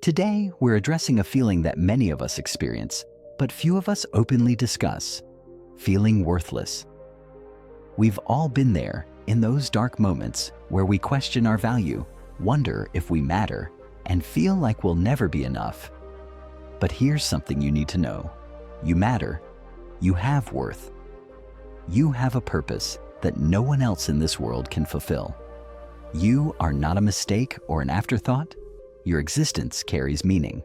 Today, we're addressing a feeling that many of us experience, but few of us openly discuss: feeling worthless. We've all been there, in those dark moments where we question our value, wonder if we matter, and feel like we'll never be enough. But here's something you need to know. You matter. You have worth. You have a purpose that no one else in this world can fulfill. You are not a mistake or an afterthought. Your existence carries meaning.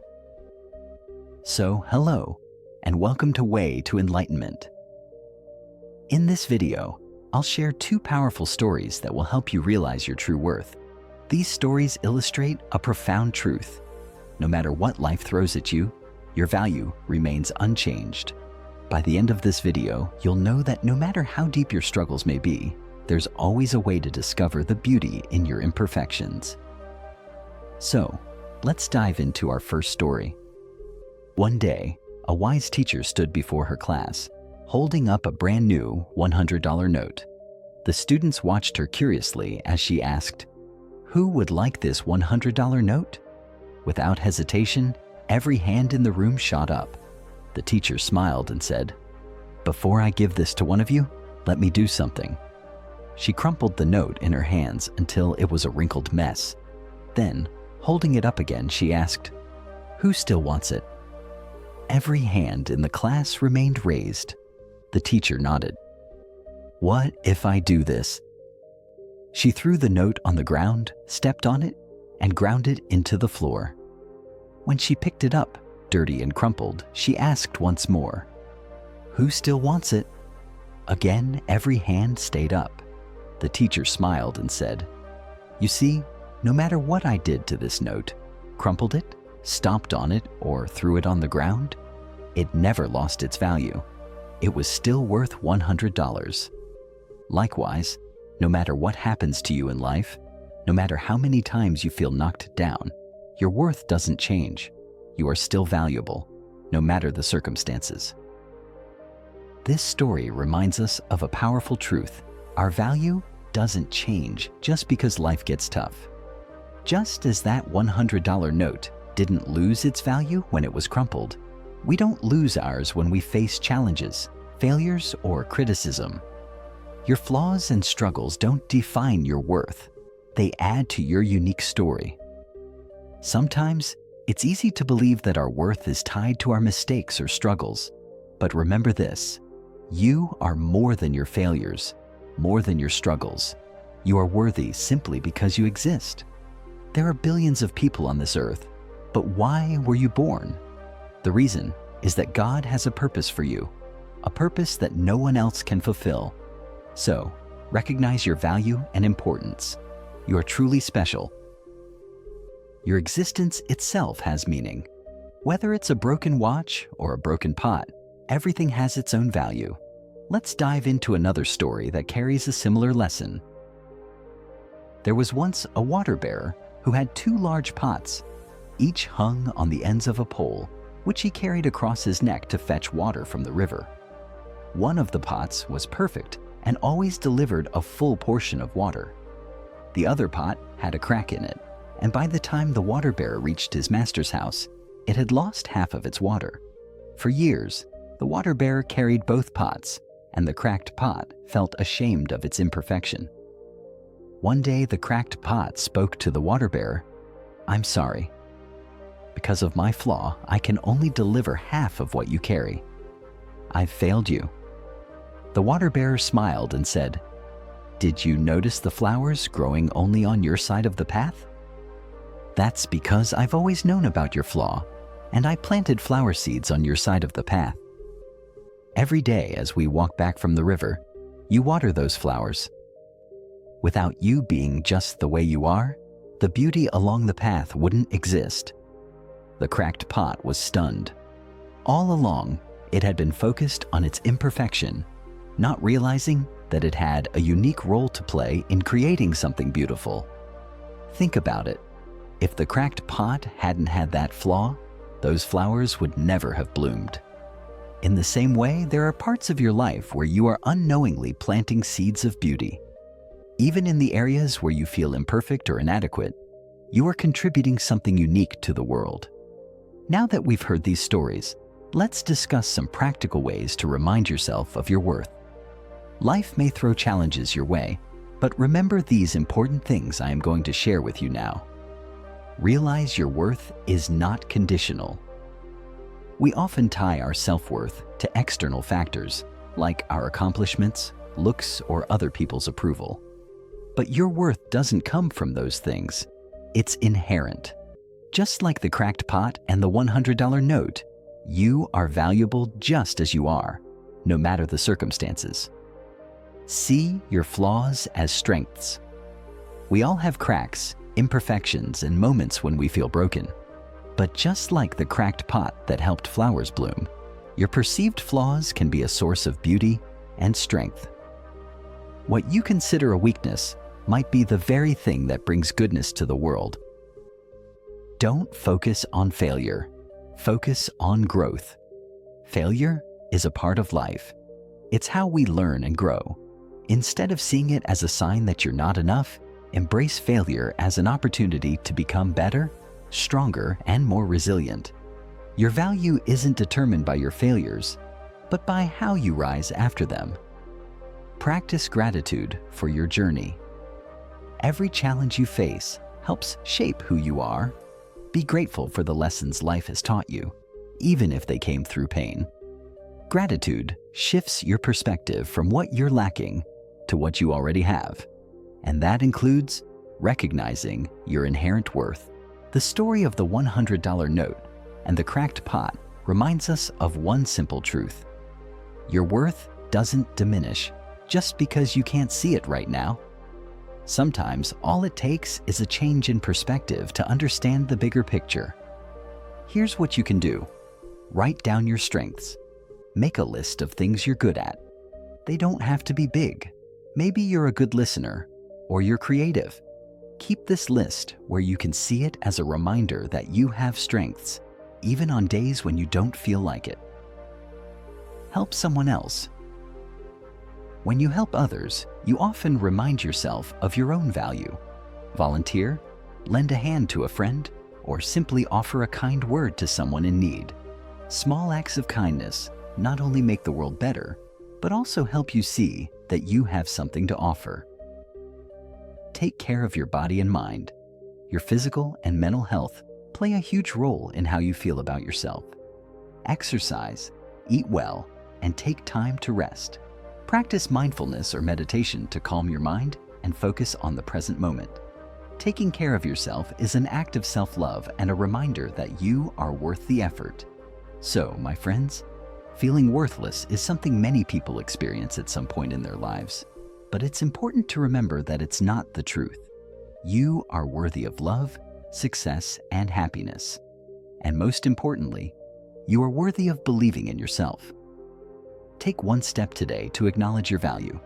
So, hello, and welcome to Way to Enlightenment. In this video, I'll share two powerful stories that will help you realize your true worth. These stories illustrate a profound truth. No matter what life throws at you, your value remains unchanged. By the end of this video, you'll know that no matter how deep your struggles may be, there's always a way to discover the beauty in your imperfections. So, let's dive into our first story. One day, a wise teacher stood before her class, holding up a brand new $100 note. The students watched her curiously as she asked, "Who would like this $100 note?" Without hesitation, every hand in the room shot up. The teacher smiled and said, "Before I give this to one of you, let me do something." She crumpled the note in her hands until it was a wrinkled mess. Then, holding it up again, she asked, "Who still wants it?" Every hand in the class remained raised. The teacher nodded. "What if I do this?" She threw the note on the ground, stepped on it, and ground it into the floor. When she picked it up, dirty and crumpled, she asked once more, "Who still wants it?" Again, every hand stayed up. The teacher smiled and said, "You see, no matter what I did to this note, crumpled it, stomped on it, or threw it on the ground, it never lost its value. It was still worth $100. Likewise, no matter what happens to you in life, no matter how many times you feel knocked down, your worth doesn't change. You are still valuable, no matter the circumstances. This story reminds us of a powerful truth. Our value doesn't change just because life gets tough. Just as that $100 note didn't lose its value when it was crumpled, we don't lose ours when we face challenges, failures, or criticism. Your flaws and struggles don't define your worth. They add to your unique story. Sometimes, it's easy to believe that our worth is tied to our mistakes or struggles. But remember this: you are more than your failures, more than your struggles. You are worthy simply because you exist. There are billions of people on this earth, but why were you born? The reason is that God has a purpose for you, a purpose that no one else can fulfill. So, recognize your value and importance. You are truly special. Your existence itself has meaning. Whether it's a broken watch or a broken pot, everything has its own value. Let's dive into another story that carries a similar lesson. There was once a water bearer who had two large pots, each hung on the ends of a pole, which he carried across his neck to fetch water from the river. One of the pots was perfect and always delivered a full portion of water. The other pot had a crack in it, and by the time the water bearer reached his master's house, it had lost half of its water. For years, the water bearer carried both pots, and the cracked pot felt ashamed of its imperfection. One day, the cracked pot spoke to the water bearer, "I'm sorry. Because of my flaw, I can only deliver half of what you carry. I've failed you." The water bearer smiled and said, "Did you notice the flowers growing only on your side of the path? That's because I've always known about your flaw, and I planted flower seeds on your side of the path. Every day as we walk back from the river, you water those flowers. Without you being just the way you are, the beauty along the path wouldn't exist." The cracked pot was stunned. All along, it had been focused on its imperfection, not realizing that it had a unique role to play in creating something beautiful. Think about it. If the cracked pot hadn't had that flaw, those flowers would never have bloomed. In the same way, there are parts of your life where you are unknowingly planting seeds of beauty. Even in the areas where you feel imperfect or inadequate, you are contributing something unique to the world. Now that we've heard these stories, let's discuss some practical ways to remind yourself of your worth. Life may throw challenges your way, but remember these important things I am going to share with you now. Realize your worth is not conditional. We often tie our self-worth to external factors, like our accomplishments, looks, or other people's approval. But your worth doesn't come from those things. It's inherent. Just like the cracked pot and the $100 note, you are valuable just as you are, no matter the circumstances. See your flaws as strengths. We all have cracks, imperfections, and moments when we feel broken. But just like the cracked pot that helped flowers bloom, your perceived flaws can be a source of beauty and strength. What you consider a weakness might be the very thing that brings goodness to the world. Don't focus on failure. Focus on growth. Failure is a part of life. It's how we learn and grow. Instead of seeing it as a sign that you're not enough, embrace failure as an opportunity to become better, stronger, and more resilient. Your value isn't determined by your failures, but by how you rise after them. Practice gratitude for your journey. Every challenge you face helps shape who you are. Be grateful for the lessons life has taught you, even if they came through pain. Gratitude shifts your perspective from what you're lacking to what you already have, and that includes recognizing your inherent worth. The story of the $100 note and the cracked pot reminds us of one simple truth. Your worth doesn't diminish just because you can't see it right now. Sometimes all it takes is a change in perspective to understand the bigger picture. Here's what you can do. Write down your strengths. Make a list of things you're good at. They don't have to be big. Maybe you're a good listener, or you're creative. Keep this list where you can see it as a reminder that you have strengths, even on days when you don't feel like it. Help someone else. When you help others, you often remind yourself of your own value. Volunteer, lend a hand to a friend, or simply offer a kind word to someone in need. Small acts of kindness not only make the world better, but also help you see that you have something to offer. Take care of your body and mind. Your physical and mental health play a huge role in how you feel about yourself. Exercise, eat well, and take time to rest. Practice mindfulness or meditation to calm your mind and focus on the present moment. Taking care of yourself is an act of self-love and a reminder that you are worth the effort. So, my friends, feeling worthless is something many people experience at some point in their lives. But it's important to remember that it's not the truth. You are worthy of love, success, and happiness. And most importantly, you are worthy of believing in yourself. Take one step today to acknowledge your value.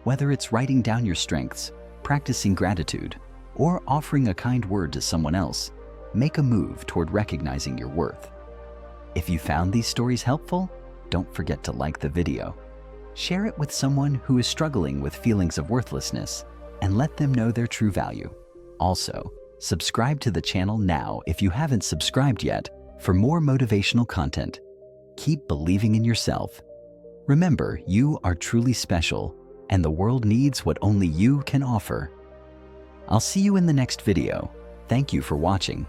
Whether it's writing down your strengths, practicing gratitude, or offering a kind word to someone else, make a move toward recognizing your worth. If you found these stories helpful, don't forget to like the video. Share it with someone who is struggling with feelings of worthlessness and let them know their true value. Also, subscribe to the channel now if you haven't subscribed yet for more motivational content. Keep believing in yourself. Remember, you are truly special, and the world needs what only you can offer. I'll see you in the next video. Thank you for watching.